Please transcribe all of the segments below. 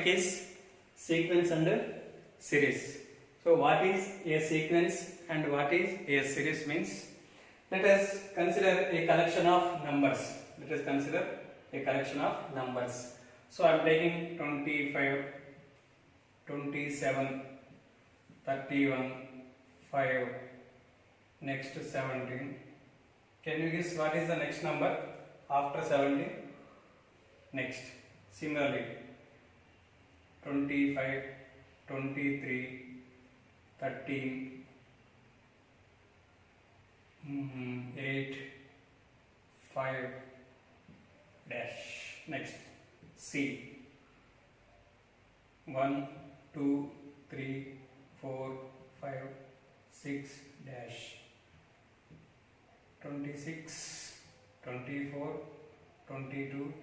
is sequence and series. So what is a sequence and what is a series means? Let us consider a collection of numbers. Let us consider a collection of numbers. So I am taking 25, 27, 31, 5, next 17. Can you guess what is the next number after 17? Next. Similarly, 25, 23, 13, 8, 5, dash. Next. C. 1, 2, 3, 4, 5, 6, dash. 26, 24, 22,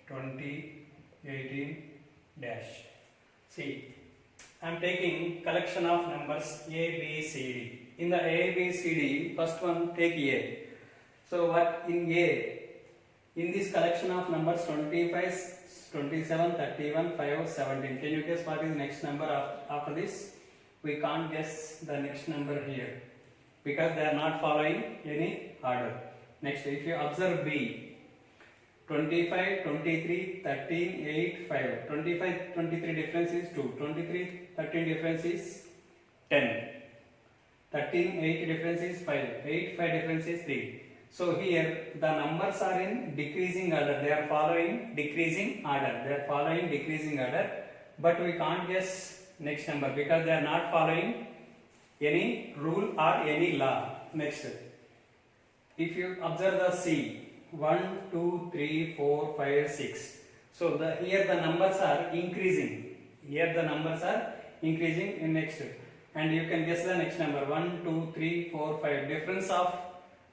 20, 18, dash. See, I am taking collection of numbers A, B, C, D. In the A, B, C, D, first one take A. So what in A? In this collection of numbers 25, 27, 31, 5, 17. Can you guess what is the next number after this? We can't guess the next number here because they are not following any order. Next, if you observe B, 25, 23, 13, 8, 5. 25, 23 difference is 2. 23, 13 difference is 10. 13, 8 difference is 5. 8, 5 difference is 3. So here the numbers are in decreasing order. They are following decreasing order. They are following decreasing order. But we can't guess next number because they are not following any rule or any law. Next, if you observe the C, 1, 2, 3, 4, 5, 6. So here the numbers are increasing. Here the numbers are increasing in next. And you can guess the next number 1, 2, 3, 4, 5.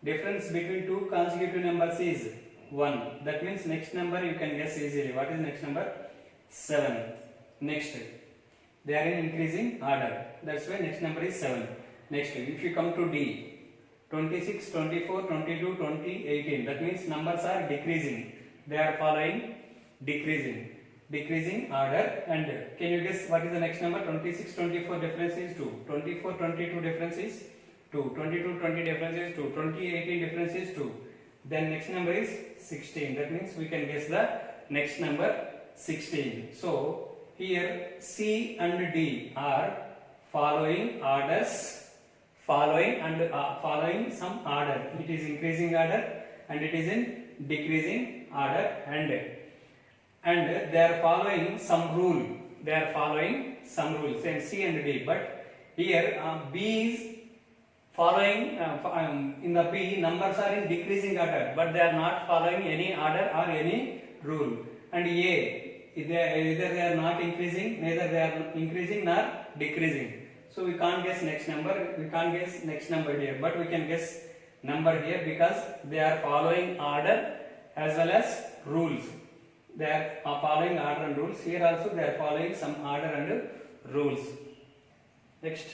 Difference between two consecutive numbers is 1. That means next number you can guess easily. What is next number? 7. Next, they are in increasing order. That's why next number is 7. Next, if you come to D, 26, 24, 22, 20, 18. That means numbers are decreasing. They are following decreasing order. And can you guess what is the next number? 26, 24 difference is 2. 24, 22 difference is 2. 22, 20 difference is 2. 20, 18 difference is 2. Then next number is 16. That means we can guess the next number 16. So here C and D are following orders, following some order. It is increasing order and it is in decreasing order, and they are following some rule. They are following some rules, and C and D. But here B is following in the B numbers are in decreasing order, but they are not following any order or any rule. And A, either they are not increasing, neither they are increasing nor decreasing. So we can't guess next number. We can't guess next number here, but we can guess number here because they are following order as well as rules. They are following order and rules. Here also they are following some order and rules. Next,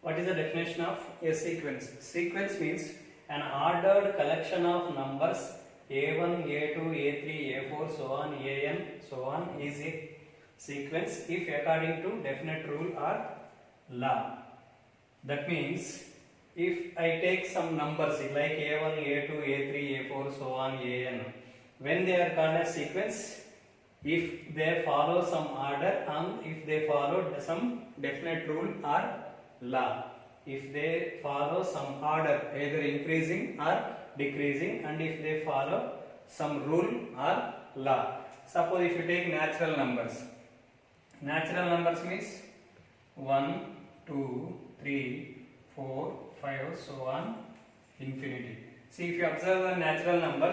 what is the definition of a sequence? Sequence means an ordered collection of numbers A1, A2, A3, A4, so on, AN, so on is a sequence if according to definite rule or law. That means if I take some numbers like A1, A2, A3, A4, so on, AN, when they are called as sequence, if they follow some order and if they follow some definite rule or law. If they follow some order, either increasing or decreasing, and if they follow some rule or law. Suppose if you take natural numbers. Natural numbers means 1, 2, 3, 4, 5, so on, infinity. See, if you observe the natural number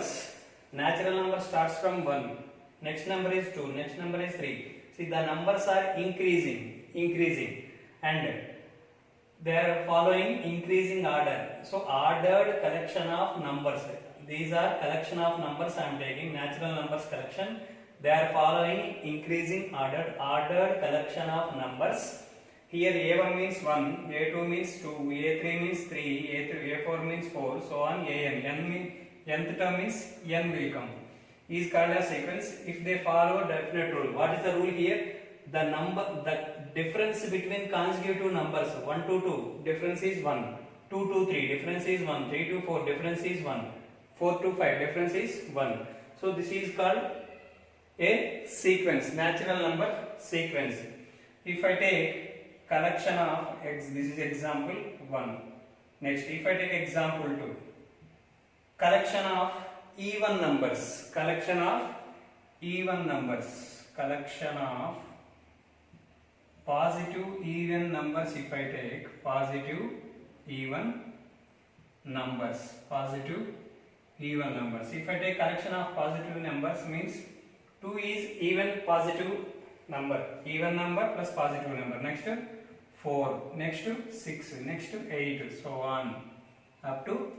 starts from 1. Next number is 2, next number is 3. See, the numbers are increasing, and they are following increasing order. So, ordered collection of numbers. These are collection of numbers I am taking, natural numbers collection. They are following increasing ordered collection of numbers. Here A1 means 1, A2 means 2, A3 means 3, A4 means 4, so on, AN. Nth term means N will come. is called as sequence if they follow definite rule. What is the rule here? The difference between consecutive numbers 1 to 2 difference is 1, 2 to 3 difference is 1, 3 to 4 difference is 1, 4 to 5 difference is 1. So this is called a sequence, natural number sequence. If I take collection of x, this is example 1. Next, if I take example 2, collection of even numbers, collection of even numbers, collection of positive even numbers. If I take positive even numbers, positive even numbers. If I take collection of positive numbers, means 2 is even positive number plus positive number. Next 4, next 6, next 8, so on up to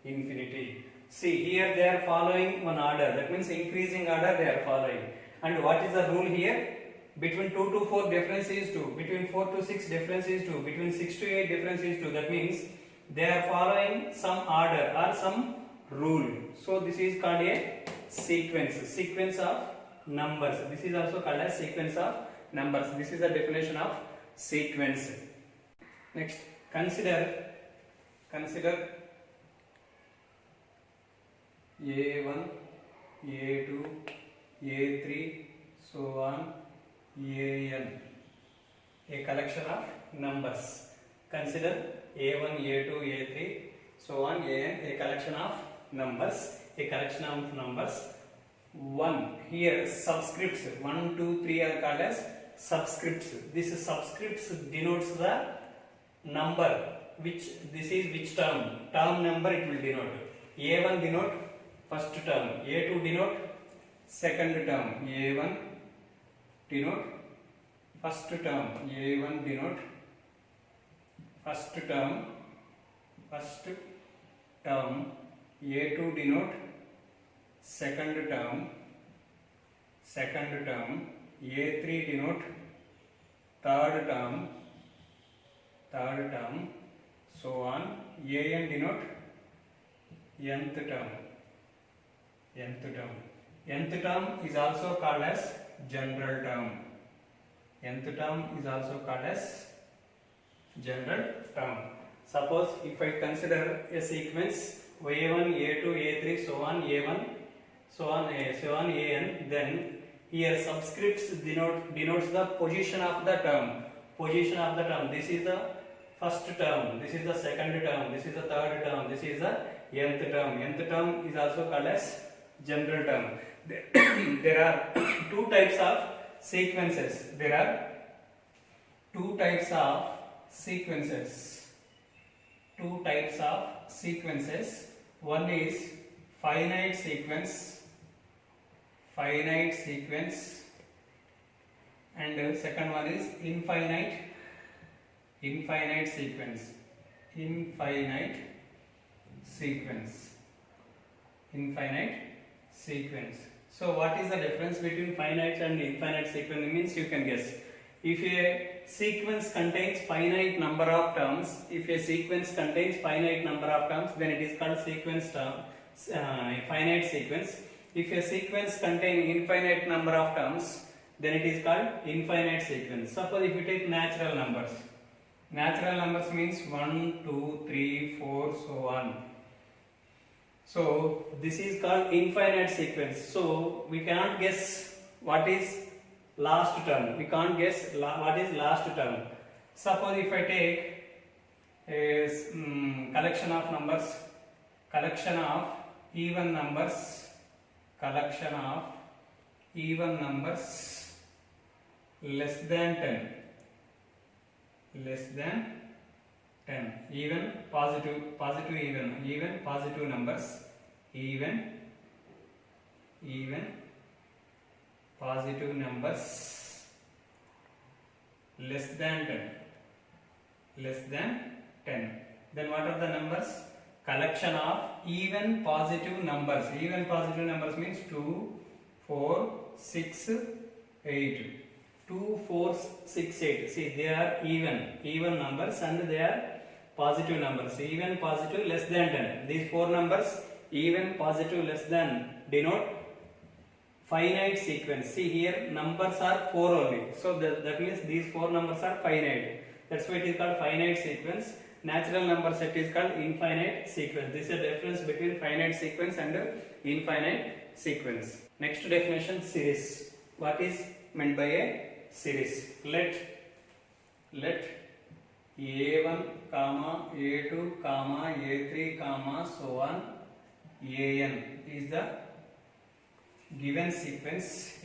infinity. See, here they are following one order, that means increasing order they are following. And what is the rule here? Between 2 to 4 difference is 2, between 4 to 6 difference is 2, between 6 to 8 difference is 2. That means they are following some order or some rule. So this is called a sequence of numbers. This is also called as sequence of numbers. This is the definition of sequence. Next, consider A1, A2, A3, so on, AN, a collection of numbers. Consider A1, A2, A3, so on, AN, a collection of numbers. 1, here subscripts 1, 2, 3 are called as subscripts. This subscripts denotes the number which term number it will denote. A1 denote first term, A2 denote second term, A1 denote first term, A1 denote first term, A2 denote second term, A3 denote third term, so on, AN denote nth term. Nth term is also called as general term. Suppose if I consider a sequence A1, A2, A3, so on, A1, so on, AN, then here subscripts denotes the position of the term. This is the first term, this is the second term, this is the third term, this is the nth term. Nth term is also called as general term. There are two types of sequences. One is finite sequence, and second one is infinite sequence. So what is the difference between finite and infinite sequence? Means you can guess. If a sequence contains finite number of terms, then it is called finite sequence. If a sequence contains infinite number of terms, then it is called infinite sequence. Suppose if you take natural numbers means 1, 2, 3, 4, so on. So this is called infinite sequence. So we cannot guess what is last term. What is last term. Suppose if I take a collection of numbers, collection of even numbers less than 10, even positive numbers, even positive numbers less than 10. Then what are the numbers? Collection of even positive numbers. Even positive numbers means 2, 4, 6, 8. 2, 4, 6, 8. See, they are even numbers and they are positive numbers. Even, positive, less than 10. These four numbers, even, positive, less than, denote finite sequence. See here, numbers are 4 only. So that means these 4 numbers are finite. That's why it is called finite sequence. Natural number set is called infinite sequence. This is the difference between finite sequence and infinite sequence. Next definition, series. What is meant by a series? Let A1, comma, A2, comma, A3, comma, so on, AN is the given sequence,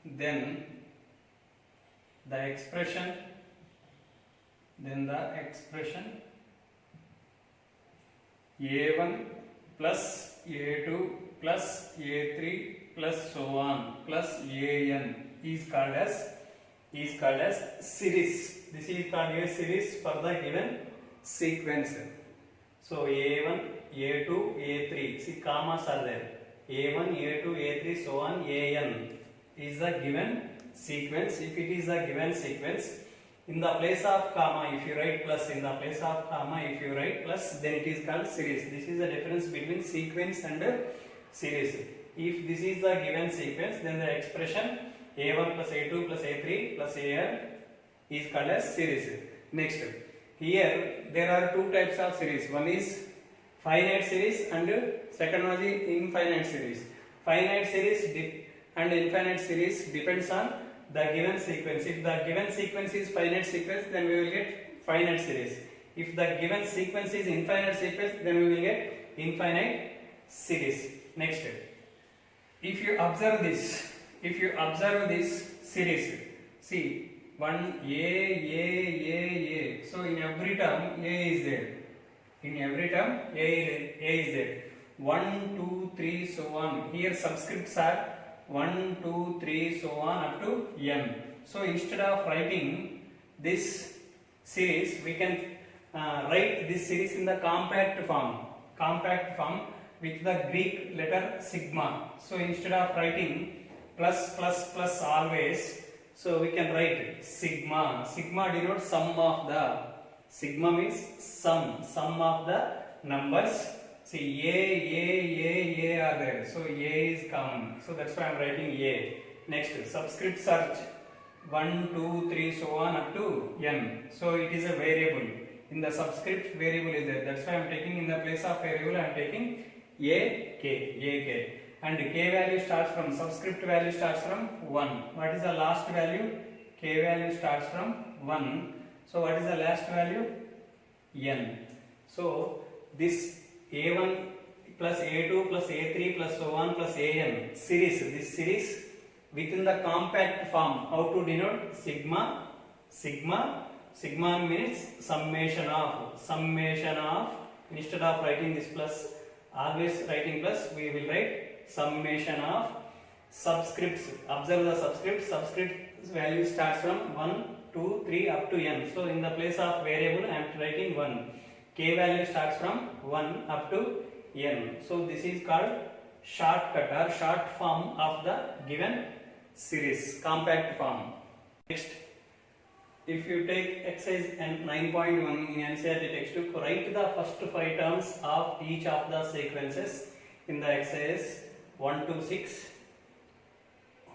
then the expression A1 plus A2 plus A3 plus so on plus AN is called as series. This is called a series for the given sequence. So A1, A2, A3. See, commas are there. A1, A2, A3, so on, AN is the given sequence. If it is the given sequence, in the place of comma, if you write plus, in the place of comma, if you write plus, then it is called series. This is the difference between sequence and series. If this is the given sequence, then the expression A1 plus A2 plus A3 plus AN is called as series. Next, here there are two types of series. One is finite series and second one is infinite series. Finite series and infinite series depends on the given sequence. If the given sequence is finite sequence, then we will get finite series. If the given sequence is infinite sequence, then we will get infinite series. Next, if you observe this series, see, 1 A. So in every term A is there. A is there. 1, 2, 3, so on. Here subscripts are 1, 2, 3, so on up to n. So instead of writing this series, we can write this series in the compact form with the Greek letter sigma. So instead of writing plus always, so we can write sigma. Sigma denotes sum of the. Sigma means sum of the numbers. See, A are there. So A is common. So that's why I am writing A. Next, subscript search 1, 2, 3, so on up to n. So it is a variable. In the subscript, variable is there. That's why I am taking in the place of variable, I am taking AK. And K value starts from, subscript value starts from 1. What is the last value? K value starts from 1. So what is the last value? N. So this A1 plus A2 plus A3 plus so on plus AN series, this series within the compact form. How to denote? Sigma means summation of, instead of writing this plus, always writing plus, we will write summation of subscripts. Observe the subscript value starts from 1, 2, 3 up to n. So in the place of variable I am writing 1. K value starts from 1 up to n. So this is called shortcut or short form of the given series, compact form. Next, if you take exercise 9.1 in NCERT textbook, write the first 5 terms of each of the sequences in the exercise 1 to 6.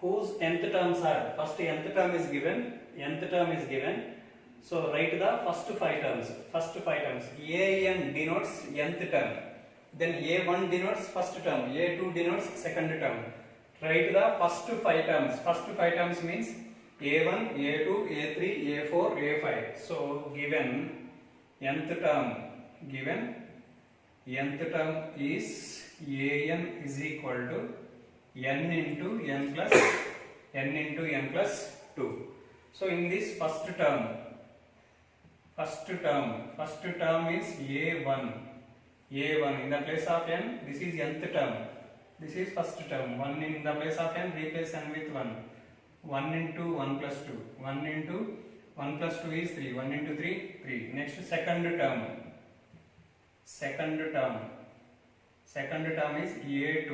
Whose nth terms are, first nth term is given. So write the first 5 terms. AN denotes nth term. Then A1 denotes first term. A2 denotes second term. Write the first 5 terms. First 5 terms means A1, A2, A3, A4, A5. So given nth term is AN is equal to n into n plus 2. So in this first term is A1 in the place of n. This is nth term. This is first term. 1 in the place of n, replace n with 1. 1 into 1 plus 2. 1 into 1 plus 2 is 3. 1 into 3, 3. Next, second term is A2.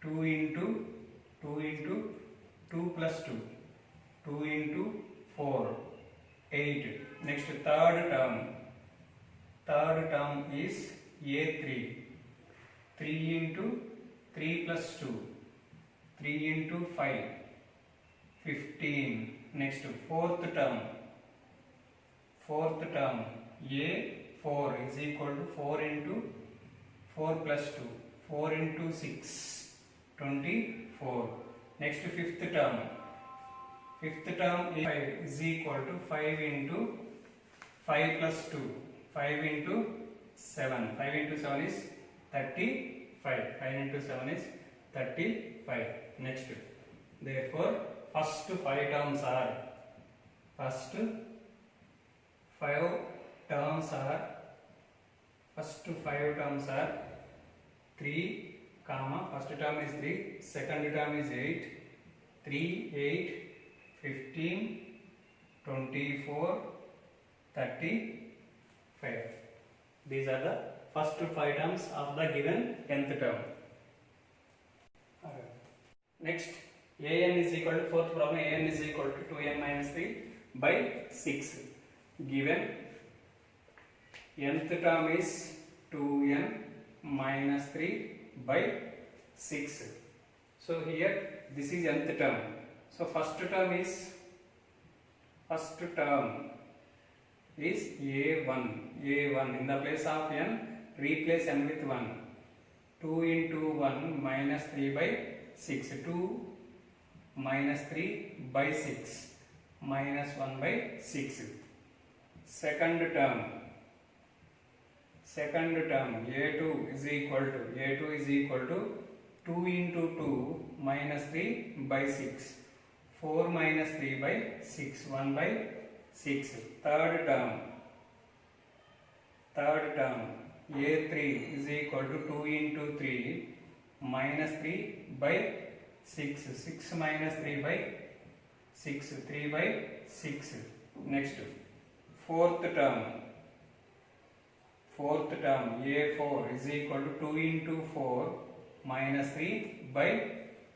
2 into 2 plus 2. 2 into 4, 8. Next, third term is A3. 3 into 3 plus 2. 3 into 5. 15. Next, fourth term. Fourth term. A4 is equal to 4 into 4 plus 2. 4 into 6. 24. Next, fifth term. Fifth term is equal to 5 into 5 plus 2. 5 into 7. 5 into 7 is 35. 5 into 7 is 35. Next. Therefore, first 5 terms are 3, comma, first term is 3, second term is 8, 3, 8, 15, 24, 35. These are the first 5 terms of the given nth term. Next, an is equal to, fourth problem, an is equal to 2n minus 3 by 6. Given nth term is 2n minus 3 by 6. So here this is nth term. So first term is a1. In the place of n, replace n with 1. 2 into 1 minus 3 by 6. 2 minus 3 by 6 minus 1 by 6. Second term a2 is equal to 2 into 2 minus 3 by 6. 4 minus 3 by 6. 1 by 6. Third term a3 is equal to 2 into 3 minus 3 by 6. 6 minus 3 by 6. 3 by 6. Next, fourth term a4 is equal to 2 into 4 minus 3 by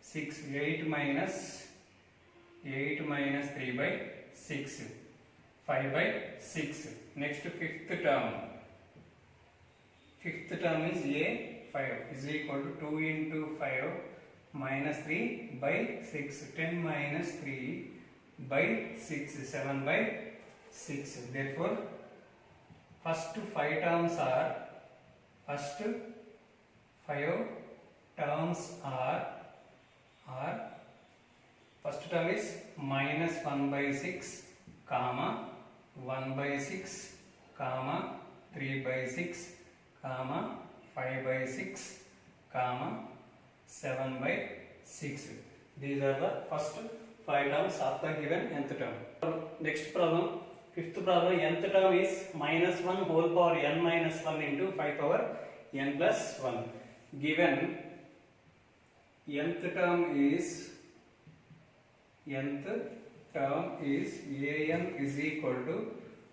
6. 8 minus 3 by 6. 5 by 6. Next, fifth term is a5 is equal to 2 into 5 minus 3 by 6. 10 minus 3 by 6. 7 by 6. Therefore, first 5 terms are first term is minus 1 by 6, comma 1 by 6, comma 3 by 6, comma 5 by 6, comma 7 by 6. These are the first 5 terms of the given nth term. Next problem, fifth problem, nth term is minus 1 whole power n minus 1 into 5 power n plus 1. Given nth term is an is equal to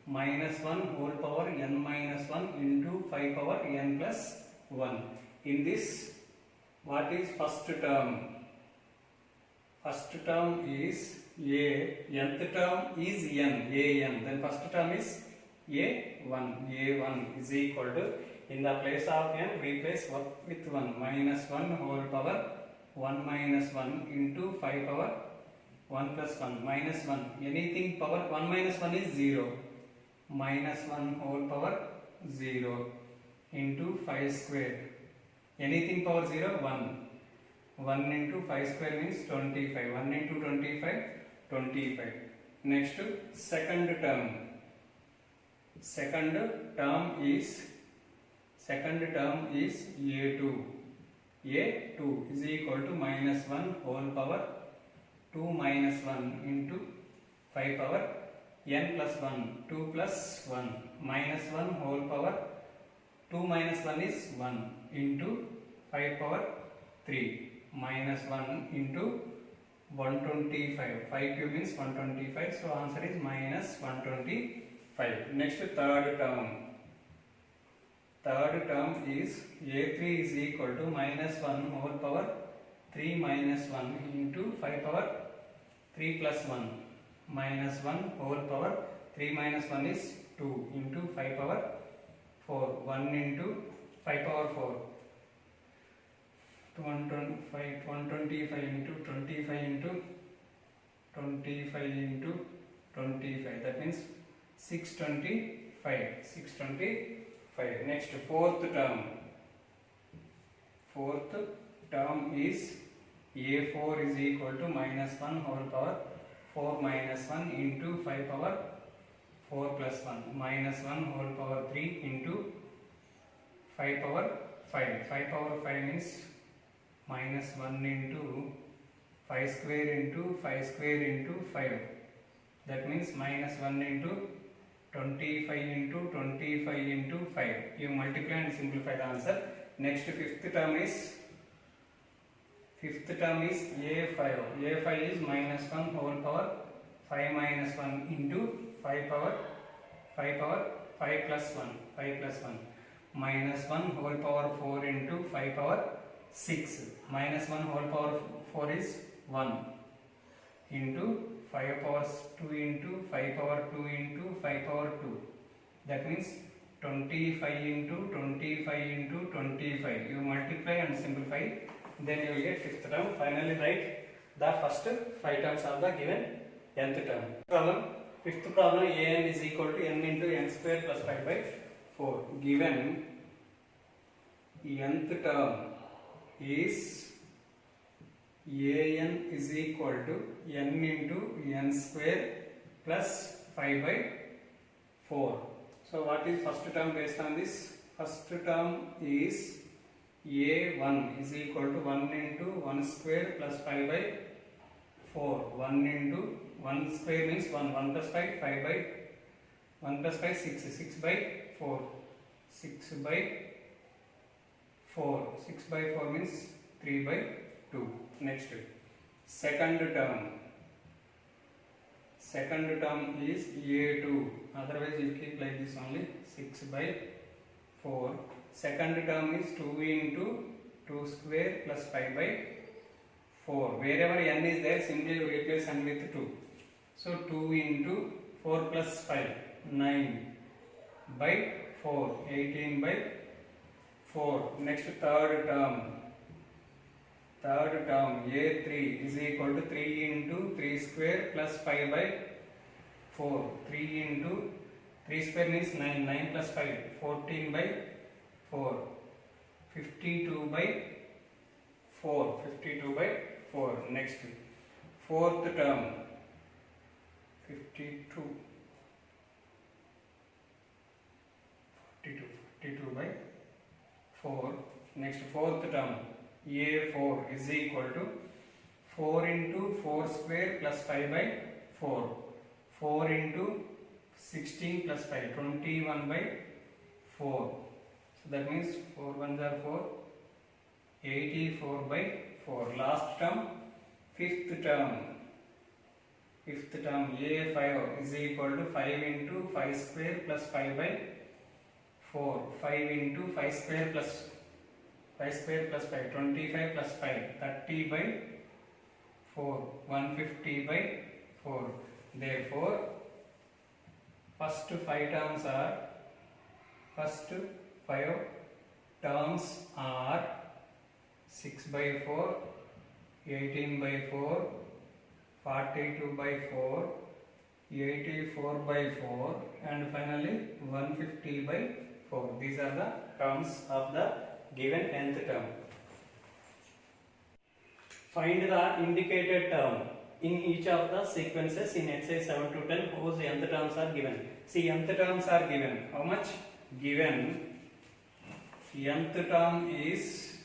minus 1 whole power n minus 1 into 5 power n plus 1. In this, what is first term? First term is nth term is n, then first term is a1 is equal to, in the place of n, replace with 1, minus 1 whole power 1 minus 1 into 5 power 1 plus 1, minus 1, anything power 1 minus 1 is 0, minus 1 whole power 0 into 5 square, anything power 0, 1 into 5 square means 25, 1 into 25, 25. Next, second term is a2 is equal to minus 1 whole power 2 minus 1 into 5 power n plus 1, 2 plus 1, minus 1 whole power 2 minus 1 is 1 into 5 power 3, minus 1 into 125. 5 cube means 125, so answer is minus 125. Next, third term is a3 is equal to minus 1 whole power 3 minus 1 into 5 power 3 plus 1, minus 1 whole power 3 minus 1 is 2 into 5 power 4, 1 into 5 power 4. 125 into 25 into 25 into 25. That means 625. 625. Next, fourth term. Fourth term is A4 is equal to minus 1 whole power 4 minus 1 into 5 power 4 plus 1 minus 1 whole power 3 into 5 power 5. 5 power 5 means minus 1 into 5 square into 5 square into 5. That means minus 1 into 25 into 25 into 5. You multiply and simplify the answer. Next, fifth term is A5. A5 is minus 1 whole power 5 minus 1 into 5 power 5 plus 1. 5 plus 1 minus 1 whole power 4 into 5 power 6. Minus 1 whole power 4 is 1 into 5 power 2 into 5 power 2 into 5 power 2. That means 25 into 25 into 25. You multiply and simplify, then you will get fifth term. Finally write the first 5 terms of the given nth term. Problem. Fifth problem, an is equal to n into n square plus 5 by 4. Given nth term is an is equal to n into n square plus 5 by 4. So what is first term based on this? First term is a1 is equal to 1 into 1 square plus 5 by 4. 1 into 1 square means 1. 1 plus 5, 5 by 1 plus 5, 6. 6 by 4. 6 by 4. 6 by 4 means 3 by 2. Next, second term. Second term is a2. Otherwise you keep like this only. 6 by 4. Second term is 2 into 2 square plus 5 by 4. Wherever n is there, simply you replace n with 2. So 2 into 4 plus 5, 9 by 4, 18 by 4. Next, third term. Third term a3 is equal to 3 into 3 square plus 5 by 4. 3 into 3 square means 9. 9 plus 5, 14 by 4. 52 by 4. 52 by 4. Next, fourth term. 52 by 4. Next, fourth term a4 is equal to 4 into 4 square plus 5 by 4. 4 into 16 plus 5, 21 by 4. So that means 4 ones are 4, 84 by 4. Last term, fifth term. Fifth term a5 is equal to 5 into 5 square plus 5 by 4. 5 into 5 square plus 5, 25 plus 5, 30 by 4, 150 by 4. Therefore, first 5 terms are 6 by 4, 18 by 4, 42 by 4, 84 by 4, and finally 150 by 4. These are the terms of the given nth term. Find the indicated term in each of the sequences in exercise 7 to 10 whose nth terms are given. See, nth terms are given. How much? Given nth term is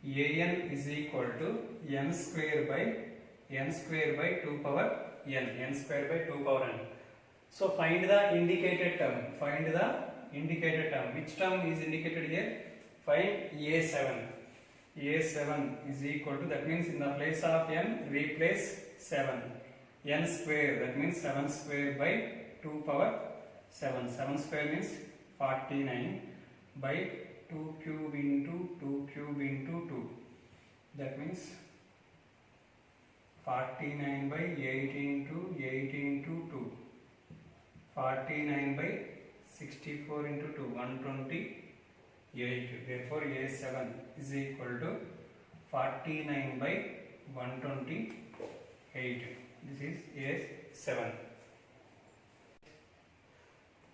an is equal to n square by 2 power n. So find the indicated term. Which term is indicated here? Find a7. a7 is equal to, that means in the place of n replace 7. n square, that means 7 square by 2 power 7. 7 square means 49 by 2 cube into 2 cube into 2. That means 49 by 8 into 8 into 2. 49 by 64 into 2, 128. Therefore, A7 is equal to 49 by 128. This is A7.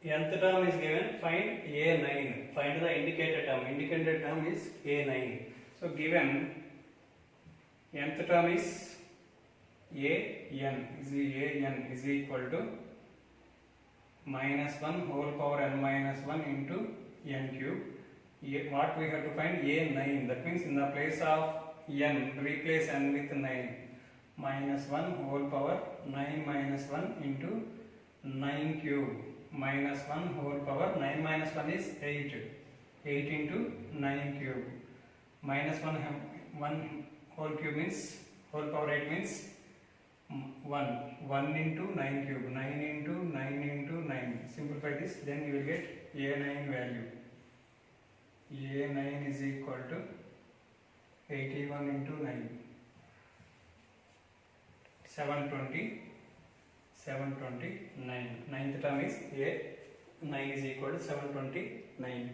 Nth term is given. Find A9. Find the indicated term. Indicated term is A9. So given nth term is an is equal to minus 1 whole power n minus 1 into n cube. What we have to find? A9. That means in the place of n, replace n with 9. Minus 1 whole power 9 minus 1 into 9 cube. Minus 1 whole power 9 minus 1 is 8. 8 into 9 cube. Minus 1 whole cube means whole power 8 means 1. 1 into 9 cube. 9 into 9 into 9. Simplify this, then you will get A9 value. A9 is equal to 81 into 9. 729. Ninth term is A9 is equal to 729.